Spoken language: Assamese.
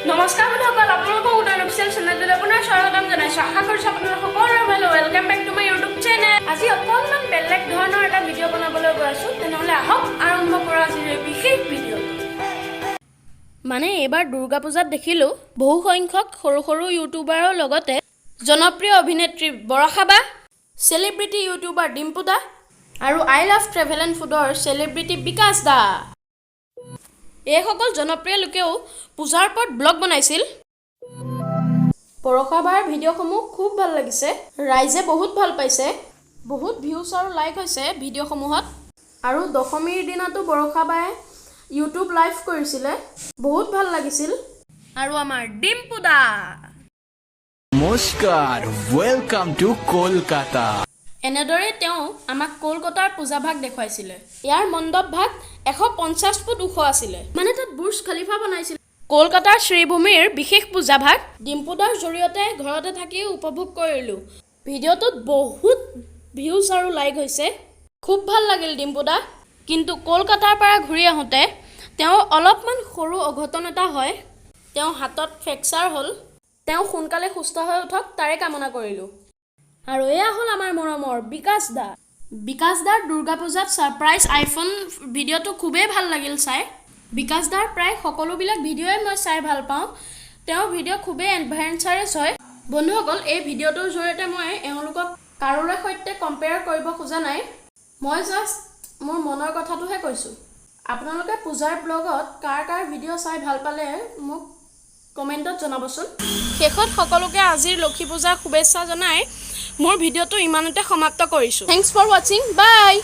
নমস্কাৰ বন্ধুসকল, আপোনালোকক উদয়ন অফিচিয়েল চেনেলটোলৈ আপোনাৰ স্বাগতম জনাইছোঁ। আশা কৰিছোঁ আপোনালোক সকলোৰে ভাল। Welcome back to my YouTube channel. আজি অকণমান বেলেগ ধৰণৰ এটা ভিডিঅ' বনাবলৈ গৈ আছোঁ। তেনেহ'লে আহক আৰম্ভ কৰোঁ আজিৰ এই বিশেষ ভিডিঅ'। মানে এইবাৰ দুৰ্গা পূজাত দেখিলোঁ বহু সংখ্যক সৰু সৰু ইউটিউবাৰৰ লগতে জনপ্ৰিয় অভিনেত্ৰী বৰষা বা, চেলিব্ৰিটি ইউটিউবাৰ ডিম্পু দা আৰু আই লাভ ট্ৰেভেল এণ্ড ফুডৰ চেলিব্ৰিটি বিকাশ দা, এইসকল জনপ্ৰিয় লোকেও পূজাৰ ওপৰত ব্লগ বনাইছিল। বৰষা বাৰ ভিডিঅ'সমূহ খুব ভাল লাগিছে, ৰাইজে বহুত ভাল পাইছে, বহুত ভিউজ আৰু লাইক হৈছে ভিডিঅ'সমূহত। আৰু দশমীৰ দিনাতো বৰষা বায়ে ইউটিউব লাইভ কৰিছিলে, বহুত ভাল লাগিছিল। আৰু আমাৰ ডিম্পু দা, নমস্কাৰ, ৱেলকাম টু কলকাতা। এনেদৰে তেওঁ আমাক কলকাতাৰ পূজাভাগ দেখুৱাইছিলে। ইয়াৰ মণ্ডপ ভাগ 150 ফুট ওখ আছিলে, মানে তাত বুৰ্জ খলিফা বনাইছিল। কলকাতাৰ শ্ৰীভূমিৰ বিশেষ পূজাভাগ ডিম্পুদাৰ জৰিয়তে ঘৰতে থাকিও উপভোগ কৰিলোঁ। ভিডিঅ'টোত বহুত ভিউজ আৰু লাইক হৈছে, খুব ভাল লাগিল ডিম্পুদা। কিন্তু কলকাতাৰ পৰা ঘূৰি আহোঁতে তেওঁ অলপমান সৰু অঘটন এটা হয়, তেওঁ হাতত ফ্ৰেকচাৰ হ'ল। তেওঁ সোনকালে সুস্থ হৈ উঠক তাৰে কামনা কৰিলোঁ। আৰু এয়া হ'ল আমাৰ মৰমৰ বিকাশ দা। বিকাশ দাৰ দুৰ্গা পূজাত ছাৰপ্ৰাইজ আইফোন ভিডিঅ'টো খুবেই ভাল লাগিল চাই। বিকাশ দাৰ প্ৰায় সকলোবিলাক ভিডিঅ'ই মই চাই ভাল পাওঁ। তেওঁৰ ভিডিঅ' খুবেই এডভেঞ্চাৰাছ হয়। বন্ধুসকল, এই ভিডিঅ'টোৰ জৰিয়তে মই এওঁলোকক কাৰোৰে সৈতে কম্পেয়াৰ কৰিব খোজা নাই, মই জাষ্ট মোৰ মনৰ কথাটোহে কৈছোঁ। আপোনালোকে পূজাৰ ব্লগত কাৰ কাৰ ভিডিঅ' চাই ভাল পালে মোক কমেণ্টত জনাবচোন। শেষত সকলোকে আজিৰ লক্ষী পূজাৰ শুভেচ্ছা জনাই মোৰ ভিডিঅ'টো ইমানতে সমাপ্ত কৰিছোঁ। থেংকছ ফৰ ৱাচিং, বাই।